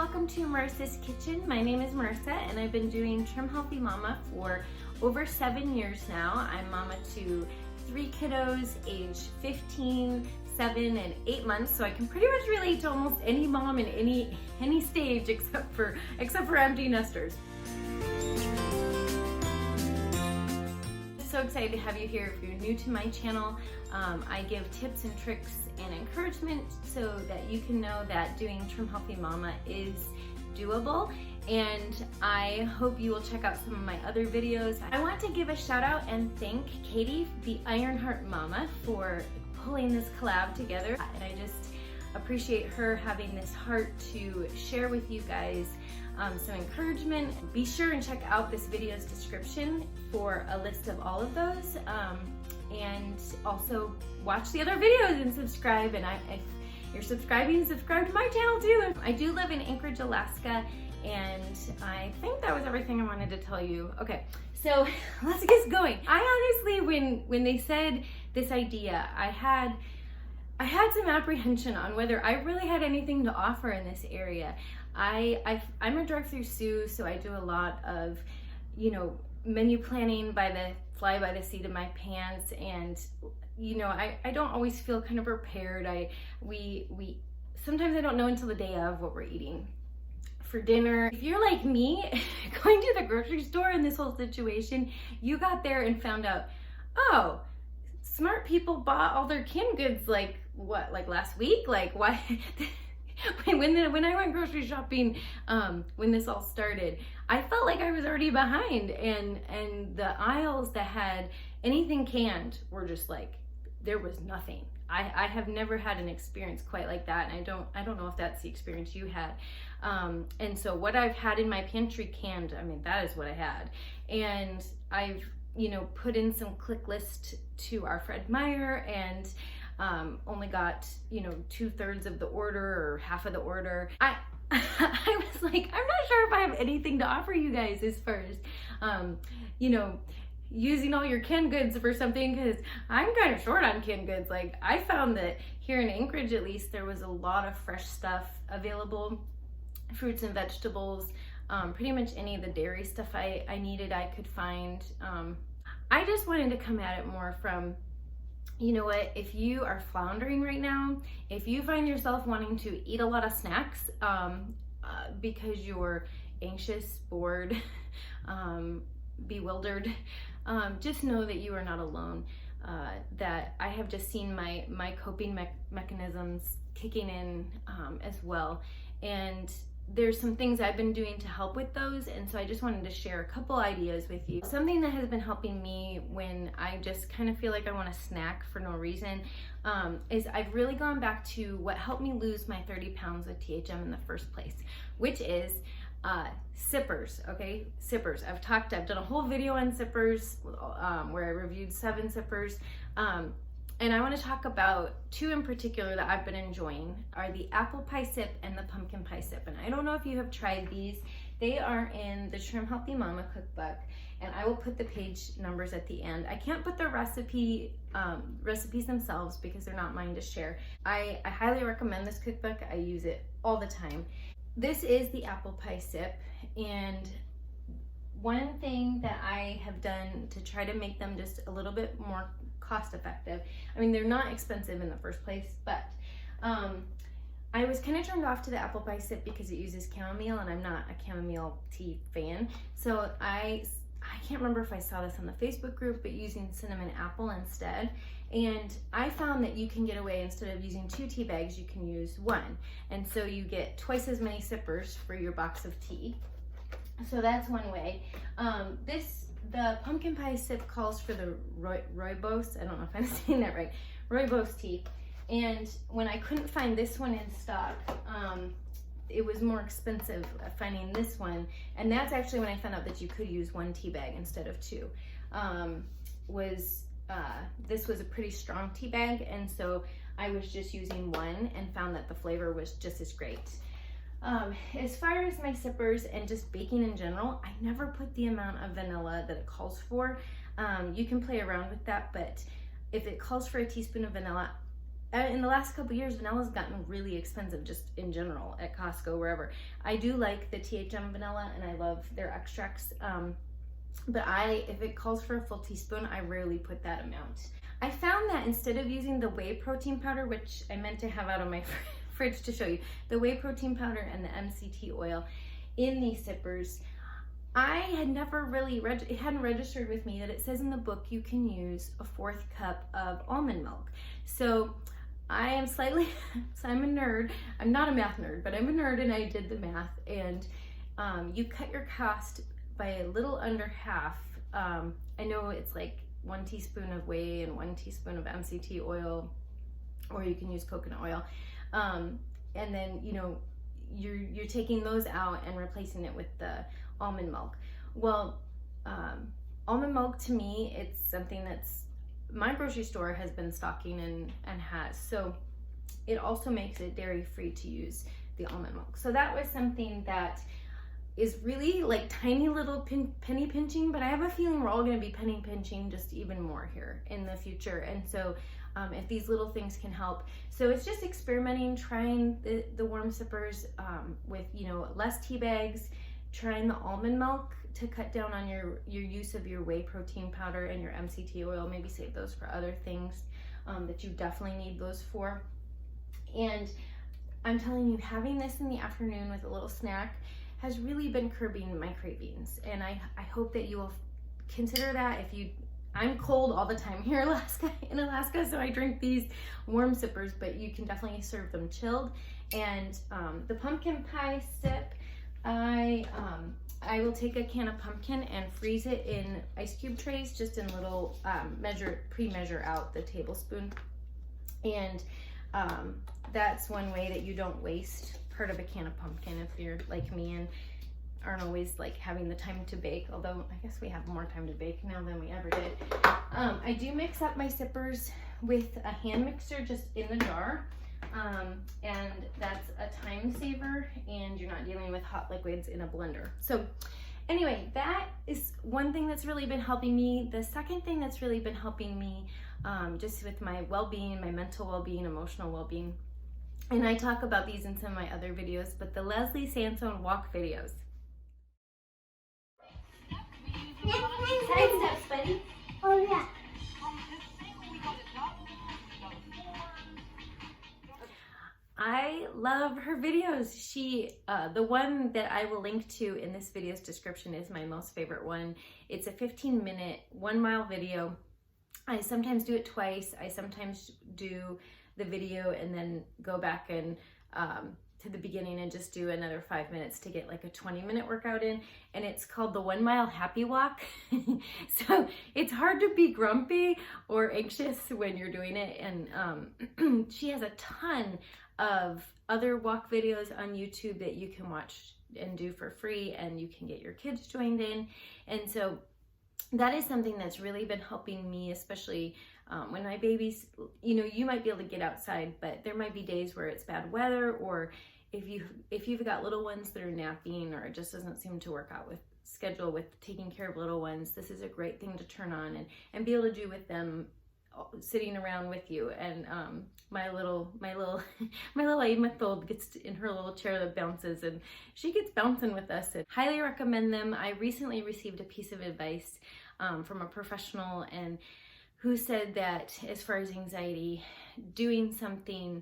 welcome to Marissa's Kitchen. My name is Marissa and I've been doing Trim Healthy Mama for over 7 years now. I'm mama to 3 kiddos, age 15, 7, and 8 months, so I can pretty much relate to almost any mom in any stage except for empty nesters. So excited to have you here. If you're new to my channel, I give tips and tricks and encouragement so that you can know that doing Trim Healthy Mama is doable, and I hope you will check out some of my other videos. I want to give a shout out and thank Katie, the Ironheart Mama, for pulling this collab together, and I just appreciate her having this heart to share with you guys some encouragement. Be sure and check out this video's description for a list of all of those, and also watch the other videos and subscribe. And if you're subscribing, subscribe to my channel too. I do live in Anchorage, Alaska, and I think that was everything I wanted to tell you. Okay, so let's get going. I honestly, when they said this idea, I had some apprehension on whether I really had anything to offer in this area. I'm a drive-through Sue, so I do a lot of, menu planning by the fly by the seat of my pants, and I don't always feel kind of prepared. We sometimes I don't know until the day of what we're eating for dinner. If you're like me, going to the grocery store in this whole situation, you got there and found out, oh, smart people bought all their canned goods like last week? Like, why? When I went grocery shopping, when this all started, I felt like I was already behind, and the aisles that had anything canned were just like, there was nothing. I have never had an experience quite like that, and I don't know if that's the experience you had. And so what I've had in my pantry canned, I mean, that is what I had. And I've, put in some click list to our Fred Meyer, and only got 2/3 of the order or half of the order. I was like, I'm not sure if I have anything to offer you guys as far as using all your canned goods for something, because I'm kind of short on canned goods. Like, I found that here in Anchorage, at least, there was a lot of fresh stuff available, fruits and vegetables, pretty much any of the dairy stuff I needed I could find. I just wanted to come at it more from, you know what, if you are floundering right now, if you find yourself wanting to eat a lot of snacks because you're anxious, bored, bewildered, just know that you are not alone. That I have just seen my coping mechanisms kicking in as well. And there's some things I've been doing to help with those, and so I just wanted to share a couple ideas with you. Something that has been helping me when I just kind of feel like I want to snack for no reason is I've really gone back to what helped me lose my 30 pounds of THM in the first place, which is sippers. Okay, sippers. I've done a whole video on sippers where I reviewed 7 sippers. And I want to talk about 2 in particular that I've been enjoying, are the apple pie sip and the pumpkin pie sip. And I don't know if you have tried these. They are in the Trim Healthy Mama cookbook, and I will put the page numbers at the end. I can't put the recipes themselves because they're not mine to share. I highly recommend this cookbook. I use it all the time. This is the apple pie sip, and one thing that I have done to try to make them just a little bit more cost effective. I mean, they're not expensive in the first place, but I was kind of turned off to the apple pie sip because it uses chamomile, and I'm not a chamomile tea fan. So I can't remember if I saw this on the Facebook group, but using cinnamon apple instead. And I found that you can get away, instead of using 2 tea bags, you can use 1. And so you get twice as many sippers for your box of tea. So that's one way. The pumpkin pie sip calls for the rooibos. I don't know if I'm saying that right. Rooibos tea. And when I couldn't find this one in stock, it was more expensive finding this one. And that's actually when I found out that you could use 1 tea bag instead of 2. This was a pretty strong tea bag, and so I was just using 1 and found that the flavor was just as great. As far as my sippers and just baking in general, I never put the amount of vanilla that it calls for. You can play around with that, but if it calls for a teaspoon of vanilla, in the last couple years, vanilla's gotten really expensive just in general at Costco, wherever. I do like the THM vanilla and I love their extracts. But if it calls for a full teaspoon, I rarely put that amount. I found that instead of using the whey protein powder, which I meant to have out of my fridge to show you, the whey protein powder and the MCT oil in these sippers, I had never really, it hadn't registered with me that it says in the book you can use a 4th cup of almond milk. So I am slightly, so I'm a nerd. I'm not a math nerd, but I'm a nerd and I did the math. And you cut your cost by a little under half. I know it's like 1 teaspoon of whey and 1 teaspoon of MCT oil, or you can use coconut oil. And then, you know, you're taking those out and replacing it with the almond milk. Well, almond milk to me, it's something that's my grocery store has been stocking and has. So it also makes it dairy free to use the almond milk. So that was something that is really like tiny little penny pinching, but I have a feeling we're all going to be penny pinching just even more here in the future. And so if these little things can help. So it's just experimenting, trying the warm sippers with, you know, less tea bags, trying the almond milk to cut down on your use of your whey protein powder and your MCT oil. Maybe save those for other things that you definitely need those for. And I'm telling you, having this in the afternoon with a little snack has really been curbing my cravings. And I hope that you will consider that. I'm cold all the time here in Alaska, so I drink these warm sippers, but you can definitely serve them chilled. And the pumpkin pie sip, I will take a can of pumpkin and freeze it in ice cube trays, just in little pre-measure out the tablespoon. And that's one way that you don't waste part of a can of pumpkin if you're like me and aren't always like having the time to bake, although I guess we have more time to bake now than we ever did. I do mix up my sippers with a hand mixer just in the jar. And that's a time saver, and you're not dealing with hot liquids in a blender. So anyway, that is one thing that's really been helping me. The second thing that's really been helping me, just with my well-being, my mental well-being, emotional well-being, and I talk about these in some of my other videos, but the Leslie Sansone walk videos. Side steps, buddy. Oh yeah. I love her videos. The one that I will link to in this video's description is my most favorite one. It's a 15-minute, 1-mile video. I sometimes do it twice. I sometimes do the video and then go back and to the beginning and just do another 5 minutes to get like a 20-minute workout in. And it's called the 1-mile happy walk. So it's hard to be grumpy or anxious when you're doing it. And she has a ton of other walk videos on YouTube that you can watch and do for free, and you can get your kids joined in. And so that is something that's really been helping me, especially when my babies, you know, you might be able to get outside, but there might be days where it's bad weather, or if you've got little ones that are napping, or it just doesn't seem to work out with schedule with taking care of little ones, this is a great thing to turn on and be able to do with them sitting around with you. And my little 8-month-old gets in her little chair that bounces, and she gets bouncing with us. And highly recommend them. I recently received a piece of advice from a professional, and who said that as far as anxiety, doing something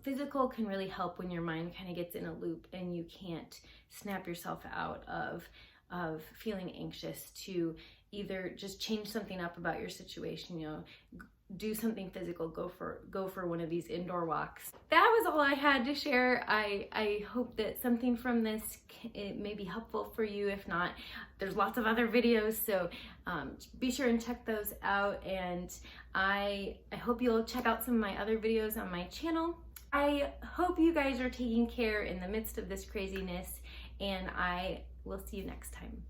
physical can really help when your mind kind of gets in a loop and you can't snap yourself out of feeling anxious, to either just change something up about your situation, you know, do something physical, go for one of these indoor walks. That was all I had to share. I hope that something from this it may be helpful for you. If not, there's lots of other videos, so be sure and check those out. And I hope you'll check out some of my other videos on my channel. I hope you guys are taking care in the midst of this craziness, and I will see you next time.